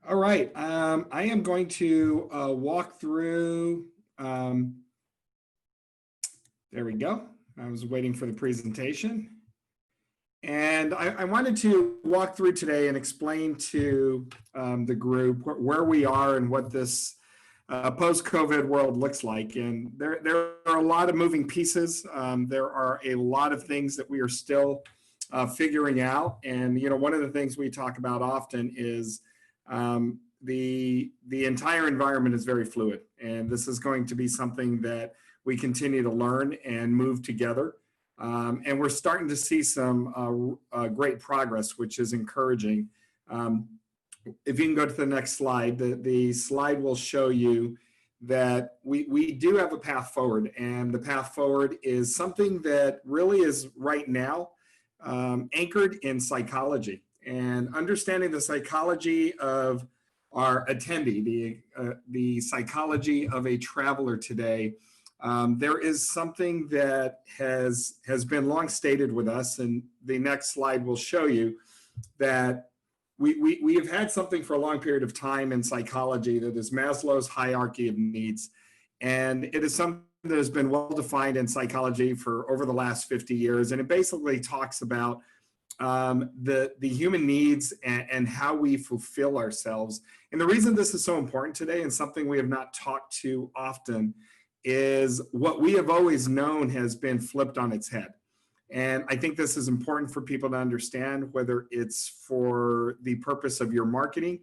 All right, I am going to walk through, there we go. I was waiting for the presentation. And I wanted to walk through today and explain to the group where we are and what this post-COVID world looks like. And there are a lot of moving pieces. There are a lot of things that we are still figuring out. And, you know, one of the things we talk about often is the entire environment is very fluid. And this is going to be something that we continue to learn and move together. And we're starting to see some great progress, which is encouraging. If you can go to the next slide, the slide will show you that we do have a path forward, and the path forward is something that really is right now anchored in psychology and understanding the psychology of our attendee, the psychology of a traveler today. There is something that has been long stated with us, and the next slide will show you that we have had something for a long period of time in psychology that is Maslow's hierarchy of needs. And it is something that has been well defined in psychology for over the last 50 years. And it basically talks about the human needs and how we fulfill ourselves. And the reason this is so important today, and something we have not talked to often, is what we have always known has been flipped on its head. And I think this is important for people to understand, whether it's for the purpose of your marketing,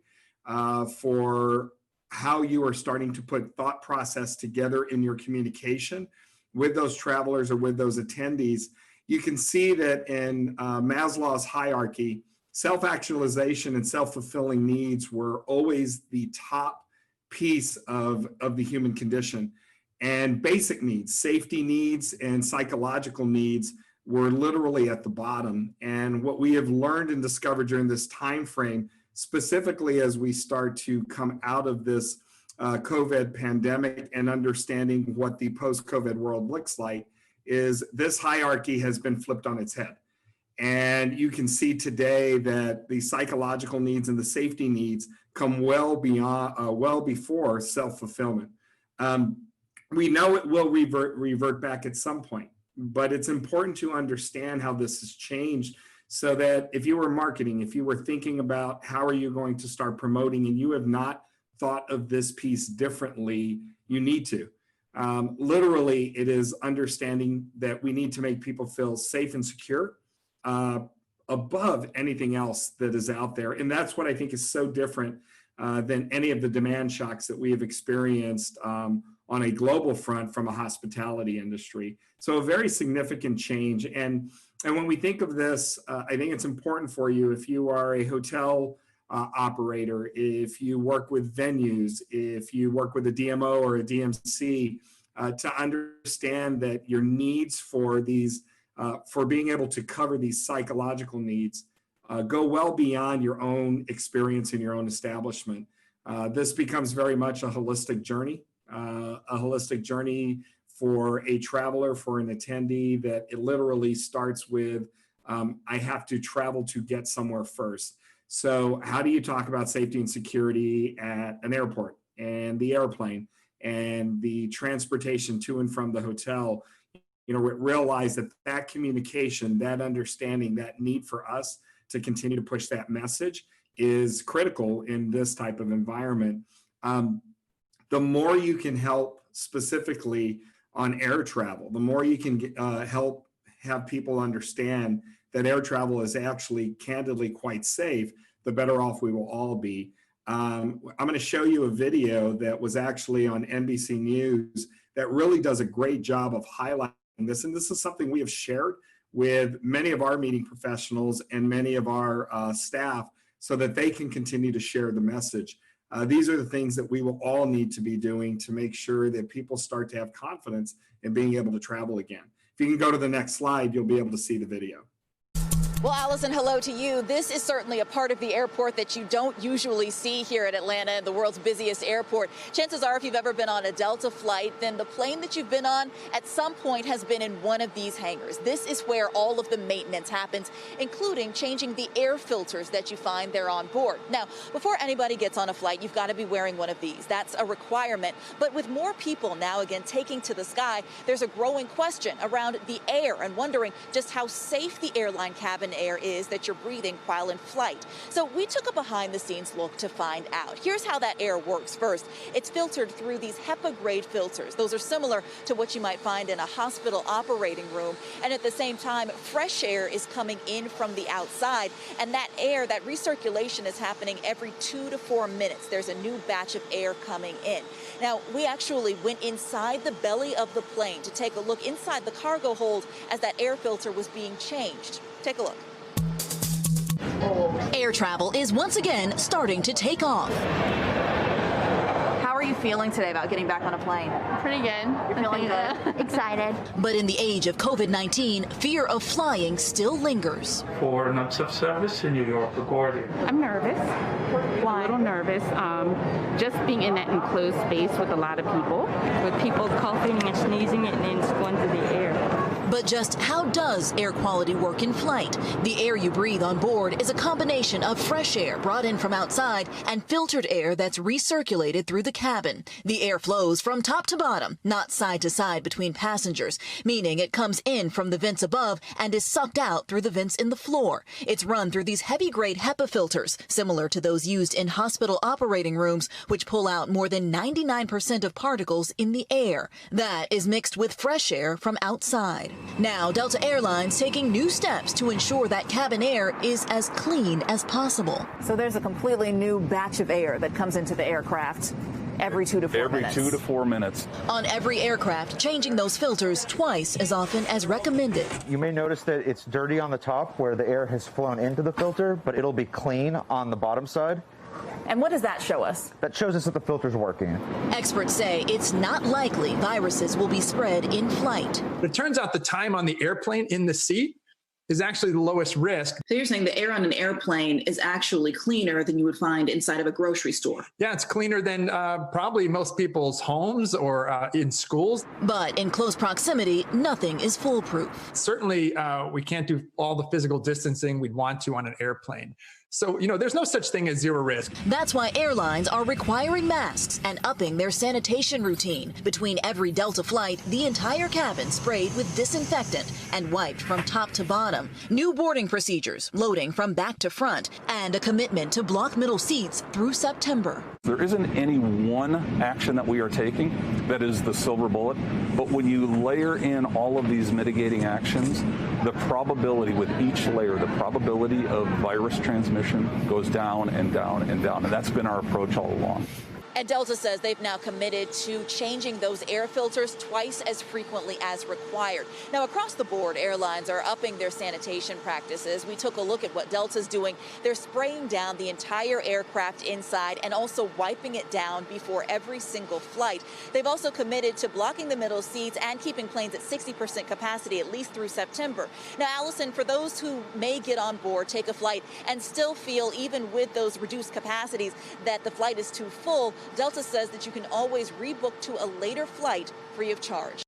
for how you are starting to put thought process together in your communication with those travelers or with those attendees. You can see that in Maslow's hierarchy, self-actualization and self-fulfilling needs were always the top piece of the human condition. And basic needs, safety needs and psychological needs were literally at the bottom. And what we have learned and discovered during this time frame, specifically as we start to come out of this COVID pandemic and understanding what the post-COVID world looks like, is this hierarchy has been flipped on its head. And you can see today that the psychological needs and the safety needs come well before self-fulfillment. We know it will revert back at some point, but it's important to understand how this has changed, so that if you were marketing, if you were thinking about how are you going to start promoting and you have not thought of this piece differently, you need to. Literally, it is understanding that we need to make people feel safe and secure above anything else that is out there. And that's what I think is so different than any of the demand shocks that we have experienced on a global front from a hospitality industry. So a very significant change. And when we think of this, I think it's important for you, if you are a hotel operator, if you work with venues, if you work with a DMO or a DMC, to understand that your needs for these, for being able to cover these psychological needs, go well beyond your own experience in your own establishment. This becomes very much a holistic journey for a traveler, for an attendee, that it literally starts with, I have to travel to get somewhere first. So how do you talk about safety and security at an airport and the airplane and the transportation to and from the hotel? You know, realize that that communication, that understanding, that need for us to continue to push that message is critical in this type of environment. The more you can help specifically on air travel, the more you can help have people understand that air travel is actually candidly quite safe, the better off we will all be. I'm going to show you a video that was actually on NBC News that really does a great job of highlighting this. And this is something we have shared with many of our meeting professionals and many of our staff, so that they can continue to share the message. These are the things that we will all need to be doing to make sure that people start to have confidence in being able to travel again. If you can go to the next slide, you'll be able to see the video. Well, Allison, hello to you. This is certainly a part of the airport that you don't usually see here at Atlanta, the world's busiest airport. Chances are, if you've ever been on a Delta flight, then the plane that you've been on at some point has been in one of these hangars. This is where all of the maintenance happens, including changing the air filters that you find there on board. Now, before anybody gets on a flight, you've got to be wearing one of these. That's a requirement. But with more people now again taking to the sky, there's a growing question around the air and wondering just how safe the airline cabin air is that you're breathing while in flight. So we took a behind-the-scenes look to find out. Here's how that air works. First, it's filtered through these HEPA-grade filters. Those are similar to what you might find in a hospital operating room. And at the same time, fresh air is coming in from the outside. And that air, that recirculation is happening every 2 to 4 minutes. There's a new batch of air coming in. Now, we actually went inside the belly of the plane to take a look inside the cargo hold as that air filter was being changed. Take a look. Air travel is once again starting to take off. How are you feeling today about getting back on a plane? Pretty good. You're feeling good? Excited. But in the age of COVID-19, fear of flying still lingers. For nights of service in New York, LaGuardia. I'm nervous. Why? A little nervous. Just being in that enclosed space with a lot of people. With people coughing and sneezing and then going through the air. But just how does air quality work in flight? The air you breathe on board is a combination of fresh air brought in from outside and filtered air that's recirculated through the cabin. The air flows from top to bottom, not side to side between passengers, meaning it comes in from the vents above and is sucked out through the vents in the floor. It's run through these heavy-grade HEPA filters, similar to those used in hospital operating rooms, which pull out more than 99% of particles in the air. That is mixed with fresh air from outside. Now, Delta Airlines taking new steps to ensure that cabin air is as clean as possible. So there's a completely new batch of air that comes into the aircraft every 2 to 4 minutes. Every 2 to 4 minutes. On every aircraft, changing those filters twice as often as recommended. You may notice that it's dirty on the top where the air has flown into the filter, but it'll be clean on the bottom side. And what does that show us? That shows us that the filter's working. Experts say it's not likely viruses will be spread in flight. It turns out the time on the airplane in the seat is actually the lowest risk. So you're saying the air on an airplane is actually cleaner than you would find inside of a grocery store? Yeah, it's cleaner than probably most people's homes or in schools. But in close proximity, nothing is foolproof. Certainly, we can't do all the physical distancing we'd want to on an airplane. So, there's no such thing as zero risk. That's why airlines are requiring masks and upping their sanitation routine. Between every Delta flight, the entire cabin sprayed with disinfectant and wiped from top to bottom. New boarding procedures, loading from back to front, and a commitment to block middle seats through September. There isn't any one action that we are taking that is the silver bullet, but when you layer in all of these mitigating actions, the probability with each layer, the probability of virus transmission goes down and down and down, and that's been our approach all along. And Delta says they've now committed to changing those air filters twice as frequently as required. Now, across the board, airlines are upping their sanitation practices. We took a look at what Delta's doing. They're spraying down the entire aircraft inside and also wiping it down before every single flight. They've also committed to blocking the middle seats and keeping planes at 60% capacity, at least through September. Now, Allison, for those who may get on board, take a flight, and still feel, even with those reduced capacities, that the flight is too full, Delta says that you can always rebook to a later flight free of charge.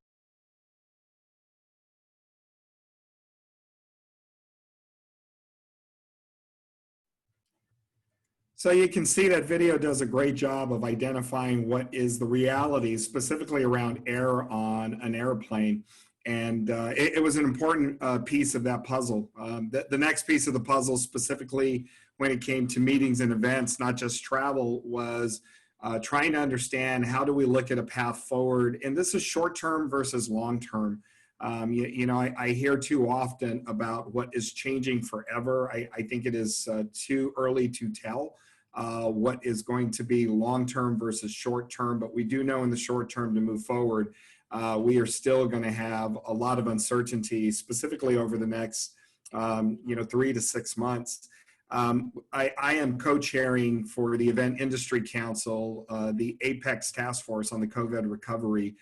So you can see that video does a great job of identifying what is the reality, specifically around air on an airplane. And it was an important piece of that puzzle. The next piece of the puzzle, specifically when it came to meetings and events, not just travel, was trying to understand how do we look at a path forward. And this is short-term versus long-term. I hear too often about what is changing forever. I think it is too early to tell what is going to be long-term versus short-term. But we do know in the short term to move forward, we are still going to have a lot of uncertainty, specifically over the next 3 to 6 months. I am co-chairing for the Event Industry Council, the Apex Task Force on the COVID recovery.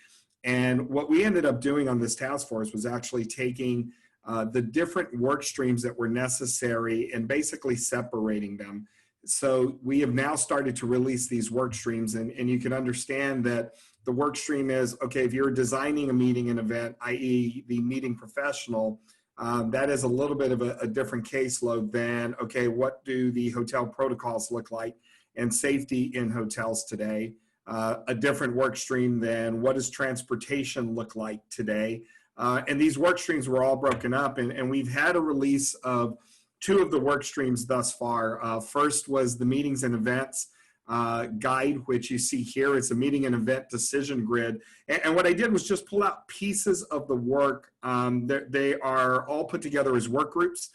And what we ended up doing on this task force was actually taking the different work streams that were necessary and basically separating them. So we have now started to release these work streams, and you can understand that the work stream is, okay, if you're designing a meeting and event, i.e. the meeting professional, that is a little bit of a different caseload than, okay, what do the hotel protocols look like and safety in hotels today? A different work stream than what does transportation look like today? And these work streams were all broken up, and we've had a release of 2 of the work streams thus far. First was the meetings and events guide, which you see here. It's a meeting and event decision grid. And what I did was just pull out pieces of the work. They are all put together as work groups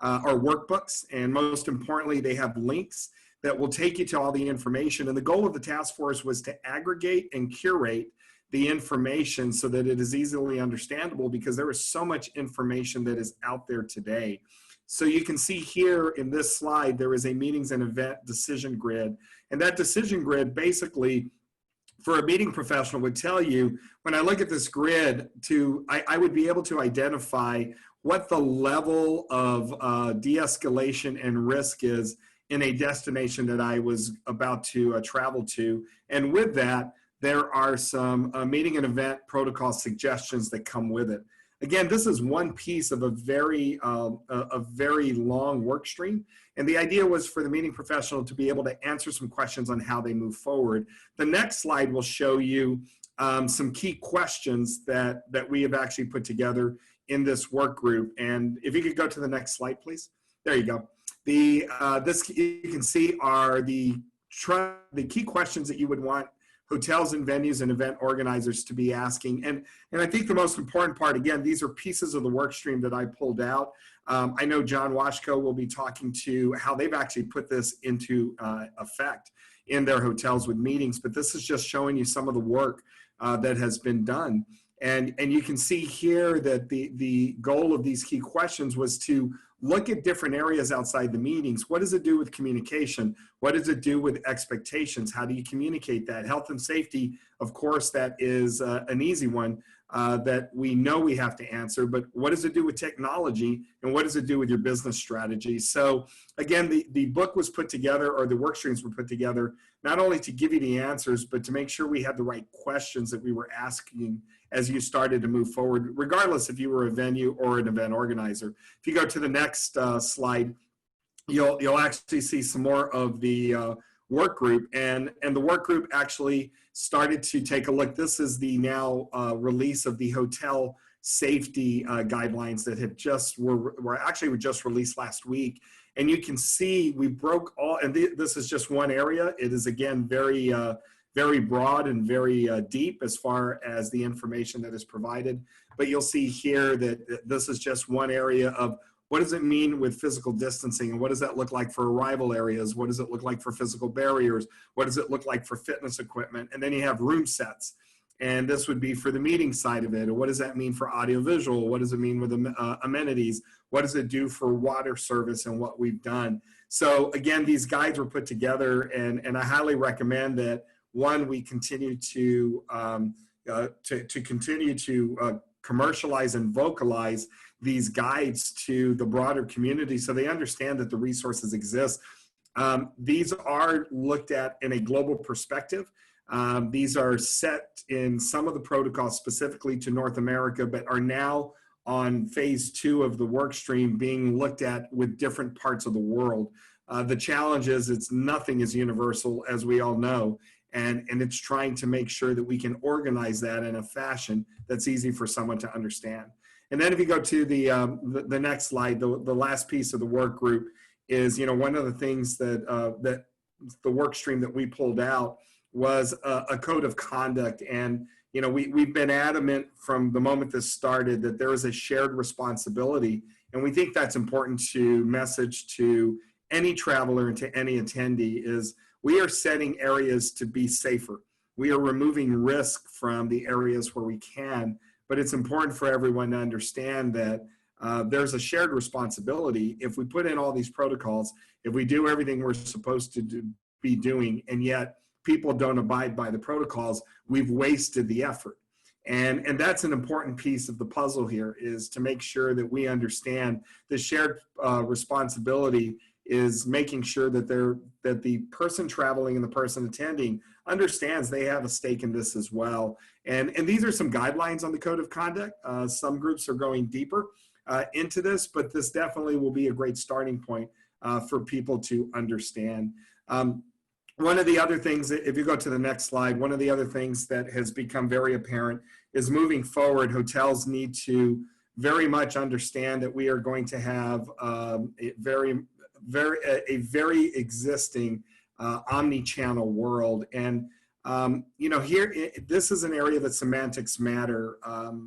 or workbooks. And most importantly, they have links that will take you to all the information. And the goal of the task force was to aggregate and curate the information so that it is easily understandable, because there is so much information that is out there today. So you can see here in this slide, there is a meetings and event decision grid. And that decision grid basically, for a meeting professional, would tell you, when I look at this grid, I would be able to identify what the level of de-escalation and risk is in a destination that I was about to travel to. And with that, there are some meeting and event protocol suggestions that come with it. Again, this is one piece of a very long work stream. And the idea was for the meeting professional to be able to answer some questions on how they move forward. The next slide will show you some key questions that we have actually put together in this work group. And if you could go to the next slide, please. There you go. This you can see are the key questions that you would want hotels and venues and event organizers to be asking. And I think the most important part, again, these are pieces of the work stream that I pulled out. I know John Washko will be talking to how they've actually put this into effect in their hotels with meetings, but this is just showing you some of the work that has been done. And you can see here that the goal of these key questions was to look at different areas outside the meetings. What does it do with communication? What does it do with expectations? How do you communicate that? Health and safety, of course, that is an easy one that we know we have to answer, but what does it do with technology, and what does it do with your business strategy? So again, the book was put together, or the work streams were put together, not only to give you the answers, but to make sure we had the right questions that we were asking as you started to move forward, regardless if you were a venue or an event organizer. If you go to the next slide, you'll actually see some more of the work group, and the work group actually started to take a look. This is the now release of the hotel safety guidelines that have just were just released last week. And you can see we broke all, and this is just one area. It is again very broad and very deep as far as the information that is provided. But you'll see here that this is just one area of what does it mean with physical distancing, and what does that look like for arrival areas? What does it look like for physical barriers? What does it look like for fitness equipment? And then you have room sets. And this would be for the meeting side of it. Or what does that mean for audiovisual? What does it mean with amenities? What does it do for water service and what we've done? So again, these guides were put together, and I highly recommend that, one, we continue to continue to commercialize and vocalize these guides to the broader community so they understand that the resources exist. These are looked at in a global perspective. These are set in some of the protocols specifically to North America, but are now on phase 2 of the work stream being looked at with different parts of the world. The challenge is nothing is universal, as we all know. And it's trying to make sure that we can organize that in a fashion that's easy for someone to understand. And then if you go to the next slide, the last piece of the work group is, one of the things that that the work stream that we pulled out was a code of conduct. And we've been adamant from the moment this started that there is a shared responsibility, and we think that's important to message to any traveler and to any attendee is, we are setting areas to be safer. We are removing risk from the areas where we can, but it's important for everyone to understand that there's a shared responsibility. If we put in all these protocols, if we do everything we're supposed to be doing, and yet people don't abide by the protocols, we've wasted the effort. And that's an important piece of the puzzle here, is to make sure that we understand the shared responsibility is making sure that the person traveling and the person attending understands they have a stake in this as well. And these are some guidelines on the code of conduct. Some groups are going deeper into this, but this definitely will be a great starting point for people to understand. One of the other things, if you go to the next slide, one of the other things that has become very apparent is moving forward, hotels need to very much understand that we are going to have a very existing omni-channel world. And here, this is an area that semantics matter.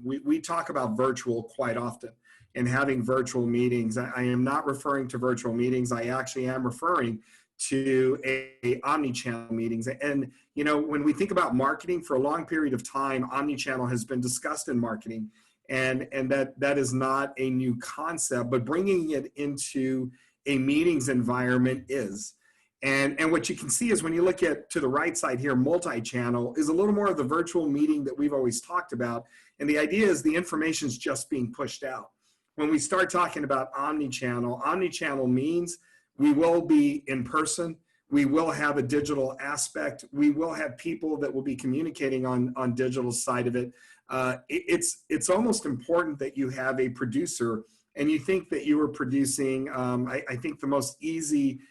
We talk about virtual quite often and having virtual meetings. I am not referring to virtual meetings. I actually am referring to a omni-channel meetings. And when we think about marketing, for a long period of time, omni-channel has been discussed in marketing, and that is not a new concept, but bringing it into a meetings environment is. And what you can see is when you look to the right side here, multi-channel is a little more of the virtual meeting that we've always talked about. And the idea is the information is just being pushed out. When we start talking about omni-channel means we will be in person. We will have a digital aspect. We will have people that will be communicating on digital side of it. It's almost important that you have a producer and you think that you are producing. I think the most easy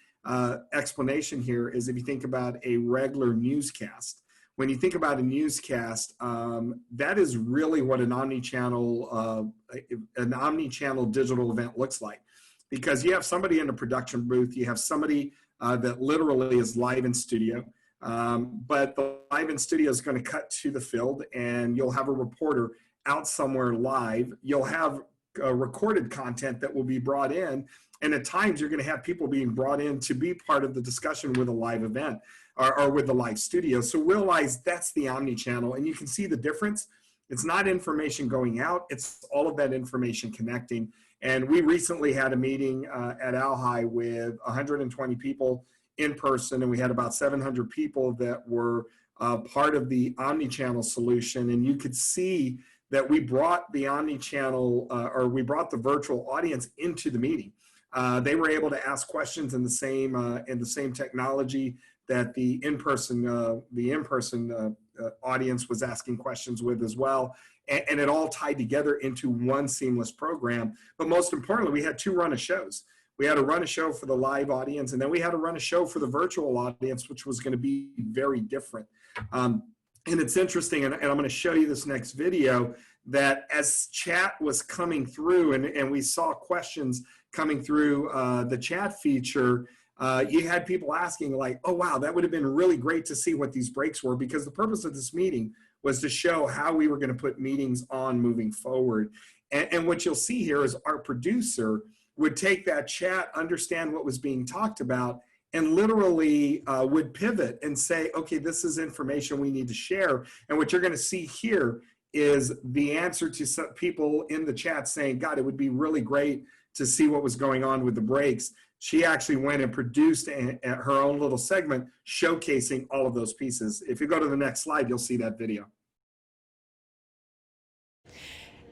explanation here is if you think about a regular newscast. When you think about a newscast, that is really what an omni-channel digital event looks like. Because you have somebody in a production booth, you have somebody that literally is live in studio, but the live in studio is going to cut to the field, and you'll have a reporter out somewhere live. You'll have recorded content that will be brought in, and at times you're going to have people being brought in to be part of the discussion with a live event or with the live studio. So realize that's the omni-channel, and you can see the difference. It's not information going out, it's all of that information connecting. And we recently had a meeting at ALHI with 120 people in person, and we had about 700 people that were part of the omni-channel solution. And you could see that we brought the omni-channel, or we brought the virtual audience into the meeting. They were able to ask questions in the same technology that the in-person audience was asking questions with as well. And it all tied together into one seamless program. But most importantly, we had two run of shows. We had to run a show for the live audience, and then we had to run a show for the virtual audience, which was going to be very different. And it's interesting, and I'm going to show you this next video, that as chat was coming through and we saw questions coming through the chat feature, you had people asking like, oh, wow, that would have been really great to see what these breaks were, because the purpose of this meeting was to show how we were going to put meetings on moving forward. And what you'll see here is our producer would take that chat, understand what was being talked about, and literally would pivot and say, okay, this is information we need to share. And what you're going to see here is the answer to some people in the chat saying, God, it would be really great to see what was going on with the breaks. She actually went and produced her own little segment showcasing all of those pieces. If you go to the next slide, you'll see that video.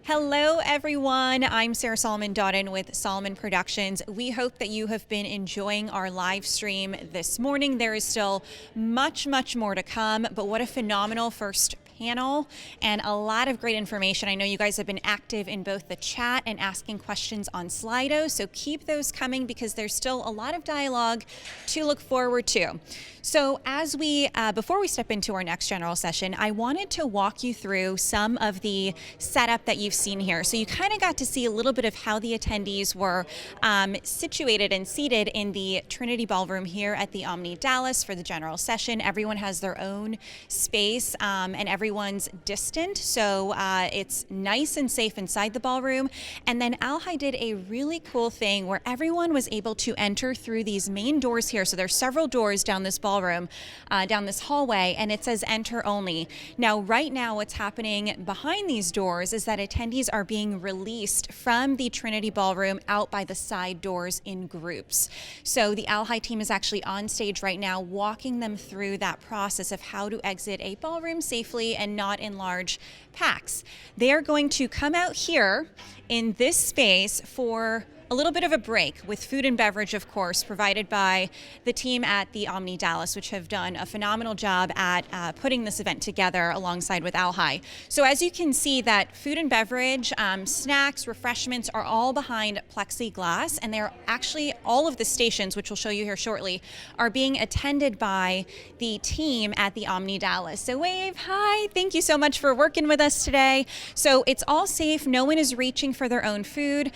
Hello, everyone. I'm Sarah Solomon Dodden with Solomon Productions. We hope that you have been enjoying our live stream this morning. There is still much, much more to come, but what a phenomenal first panel and a lot of great information. I know you guys have been active in both the chat and asking questions on Slido, so keep those coming because there's still a lot of dialogue to look forward to. So as before we step into our next general session, I wanted to walk you through some of the setup that you've seen here. So you kind of got to see a little bit of how the attendees were situated and seated in the Trinity Ballroom here at the Omni Dallas for the general session. Everyone has their own space and everyone's distant, so it's nice and safe inside the ballroom. And then ALHI did a really cool thing where everyone was able to enter through these main doors here. So there's several doors down this ballroom, down this hallway, and it says enter only. Now, right now, what's happening behind these doors is that attendees are being released from the Trinity Ballroom out by the side doors in groups. So the ALHI team is actually on stage right now walking them through that process of how to exit a ballroom safely and not in large packs. They are going to come out here in this space for a little bit of a break with food and beverage, of course, provided by the team at the Omni Dallas, which have done a phenomenal job at putting this event together alongside with ALHI. So as you can see, that food and beverage, snacks, refreshments are all behind plexiglass, and they're actually, all of the stations, which we'll show you here shortly, are being attended by the team at the Omni Dallas. So wave, hi, thank you so much for working with us today. So it's all safe, no one is reaching for their own food.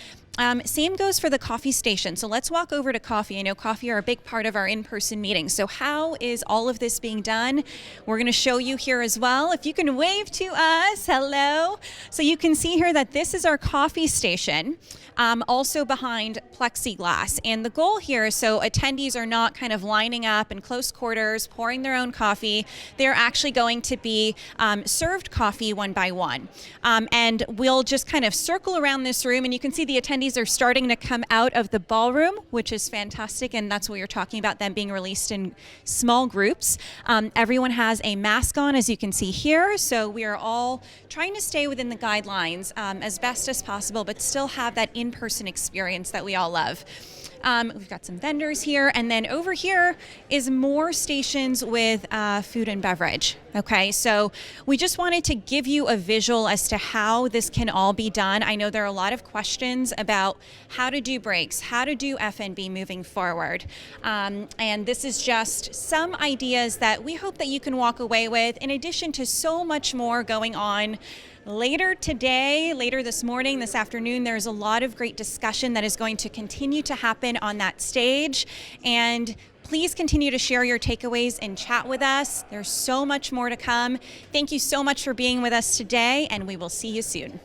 Same goes for the coffee station. So let's walk over to coffee. I know coffee are a big part of our in-person meetings. So how is all of this being done? We're going to show you here as well. If you can wave to us, hello. So you can see here that this is our coffee station, also behind plexiglass. And the goal here is so attendees are not kind of lining up in close quarters, pouring their own coffee. They're actually going to be served coffee one by one. And we'll just kind of circle around this room, and you can see the attendees are starting to come out of the ballroom, which is fantastic, and that's what you're talking about, them being released in small groups. Everyone has a mask on, as you can see here, so we are all trying to stay within the guidelines as best as possible, but still have that in-person experience that we all love. We've got some vendors here, and then over here is more stations with food and beverage. Okay, so we just wanted to give you a visual as to how this can all be done. I know there are a lot of questions about how to do breaks, how to do F&B moving forward. And this is just some ideas that we hope that you can walk away with, in addition to so much more going on. Later today, later this morning, this afternoon, there's a lot of great discussion that is going to continue to happen on that stage. And please continue to share your takeaways and chat with us. There's so much more to come. Thank you so much for being with us today, and we will see you soon.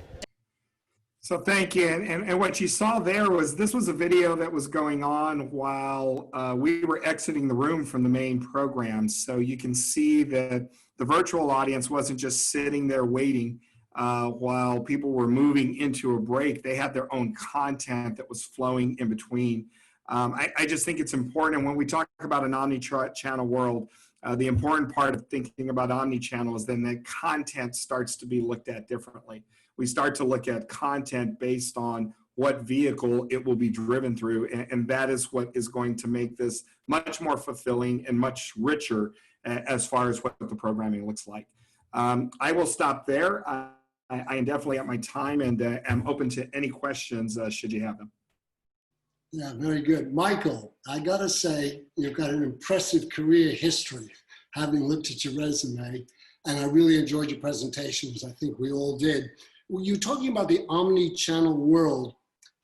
So thank you. And what you saw there was, this was a video that was going on while we were exiting the room from the main program. So you can see that the virtual audience wasn't just sitting there waiting while people were moving into a break. They had their own content that was flowing in between. I just think it's important. And when we talk about an omni-channel world, the important part of thinking about omni-channel is then that content starts to be looked at differently. We start to look at content based on what vehicle it will be driven through. And that is what is going to make this much more fulfilling and much richer as far as what the programming looks like. I will stop there. I am definitely at my time, and am open to any questions should you have them. Yeah, very good. Michael, I gotta say, you've got an impressive career history, having looked at your resume, and I really enjoyed your presentation, as I think we all did. When you're talking about the omni-channel world,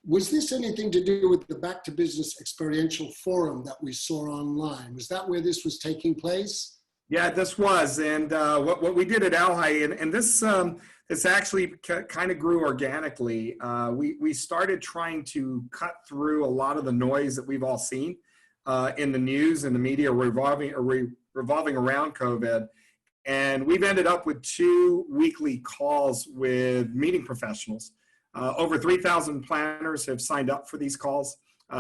was this anything to do with the Back to Business Experiential Forum that we saw online? Was that where this was taking place? Yeah, this was, and what we did at ALHI, and this actually kind of grew organically. We started trying to cut through a lot of the noise that we've all seen in the news and the media revolving around COVID. And we've ended up with 2 weekly calls with meeting professionals. Over 3,000 planners have signed up for these calls.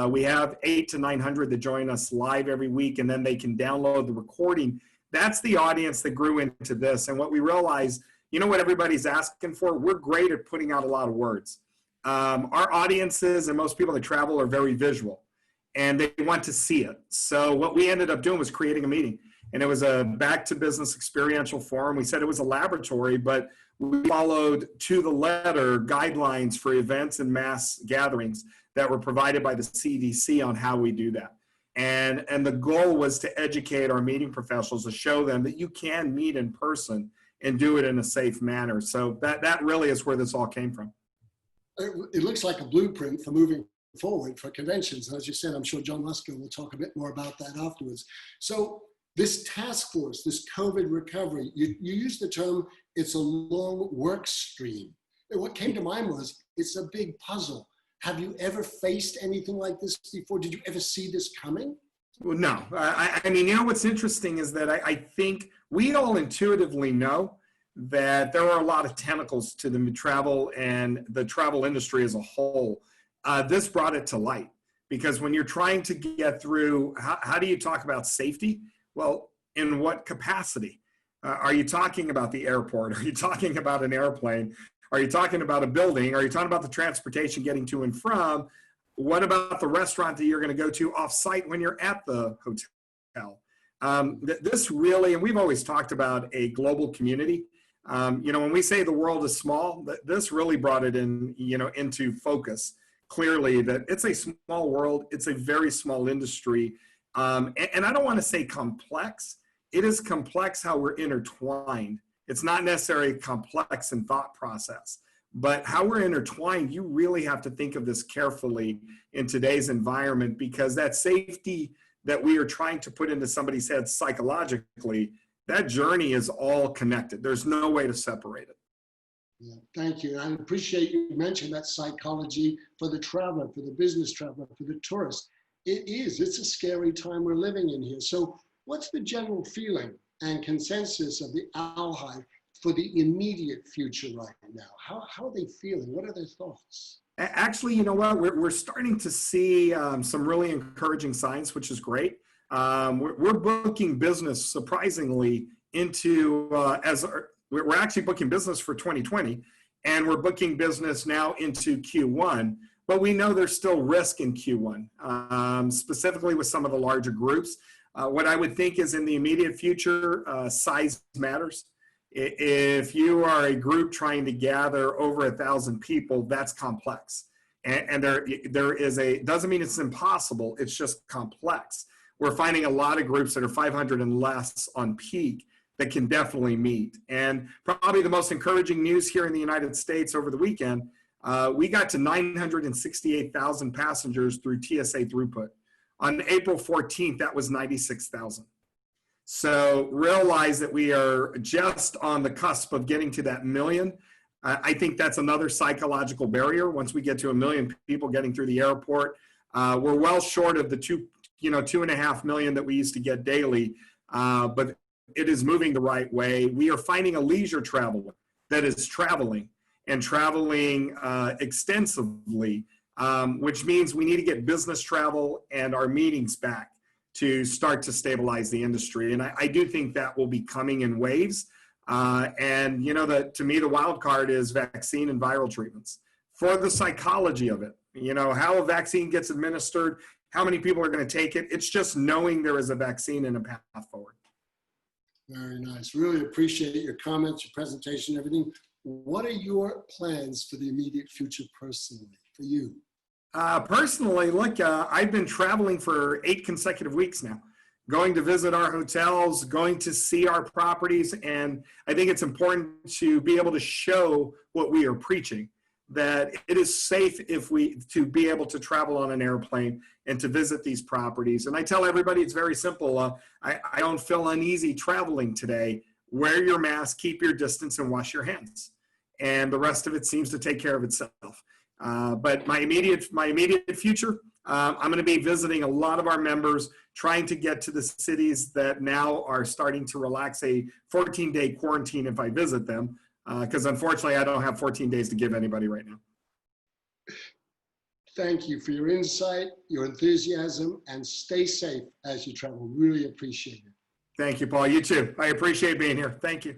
We have 800 to 900 that join us live every week, and then they can download the recording. That's the audience that grew into this. And what we realized, you know what everybody's asking for? We're great at putting out a lot of words. Our audiences and most people that travel are very visual, and they want to see it. So what we ended up doing was creating a meeting. And it was a Back to Business Experiential Forum. We said it was a laboratory, but we followed to the letter guidelines for events and mass gatherings that were provided by the CDC on how we do that. And the goal was to educate our meeting professionals, to show them that you can meet in person and do it in a safe manner. So that really is where this all came from. It looks like a blueprint for moving forward for conventions. And as you said, I'm sure John Lusker will talk a bit more about that afterwards. So this task force, this COVID recovery, you used the term, it's a long work stream. And what came to mind was, it's a big puzzle. Have you ever faced anything like this before? Did you ever see this coming? Well, no. I mean, you know, what's interesting is that I think we all intuitively know that there are a lot of tentacles to the travel and the travel industry as a whole. This brought it to light, because when you're trying to get through, how do you talk about safety? Well, in what capacity? Are you talking about the airport? Are you talking about an airplane? Are you talking about a building? Are you talking about the transportation getting to and from? What about the restaurant that you're going to go to off-site when you're at the hotel? This really, and we've always talked about a global community. When we say the world is small, this really brought it in, into focus clearly that it's a small world. It's a very small industry. And I don't want to say complex. It is complex how we're intertwined. It's not necessarily complex in thought process, but how we're intertwined, you really have to think of this carefully in today's environment, because that safety that we are trying to put into somebody's head psychologically, that journey is all connected. There's no way to separate it. Yeah, thank you. I appreciate you mentioned that psychology for the traveler, for the business traveler, for the tourist. It's a scary time we're living in here. So what's the general feeling and consensus of the ALHI for the immediate future right now? How are they feeling? What are their thoughts? Actually, you know what? We're starting to see some really encouraging signs, which is great. We're booking business surprisingly into we're actually booking business for 2020, and we're booking business now into Q1. But we know there's still risk in Q1, specifically with some of the larger groups. What I would think is in the immediate future, size matters. If you are a group trying to gather over 1,000 people, that's complex. And there is doesn't mean it's impossible, it's just complex. We're finding a lot of groups that are 500 and less on peak that can definitely meet. And probably the most encouraging news here in the United States over the weekend, we got to 968,000 passengers through TSA throughput. On April 14th, that was 96,000. So realize that we are just on the cusp of getting to that million. I think that's another psychological barrier. Once we get to 1 million people getting through the airport, we're well short of the 2.5 million that we used to get daily, but it is moving the right way. We are finding a leisure traveler that is traveling and traveling extensively, which means we need to get business travel and our meetings back to start to stabilize the industry. And I do think that will be coming in waves. And to me, the wild card is vaccine and viral treatments. For the psychology of it, how a vaccine gets administered, how many people are going to take it. It's just knowing there is a vaccine and a path forward. Very nice. Really appreciate your comments, your presentation, everything. What are your plans for the immediate future personally, for you? Personally, look, I've been traveling for 8 consecutive weeks now, going to visit our hotels, going to see our properties, and I think it's important to be able to show what we are preaching, that it is safe to be able to travel on an airplane and to visit these properties. And I tell everybody it's very simple. I don't feel uneasy traveling today. Wear your mask, keep your distance, and wash your hands. And the rest of it seems to take care of itself. But my immediate future, I'm going to be visiting a lot of our members, trying to get to the cities that now are starting to relax a 14-day quarantine if I visit them, because unfortunately I don't have 14 days to give anybody right now. Thank you for your insight, your enthusiasm, and stay safe as you travel. Really appreciate it. Thank you, Paul. You too. I appreciate being here. Thank you.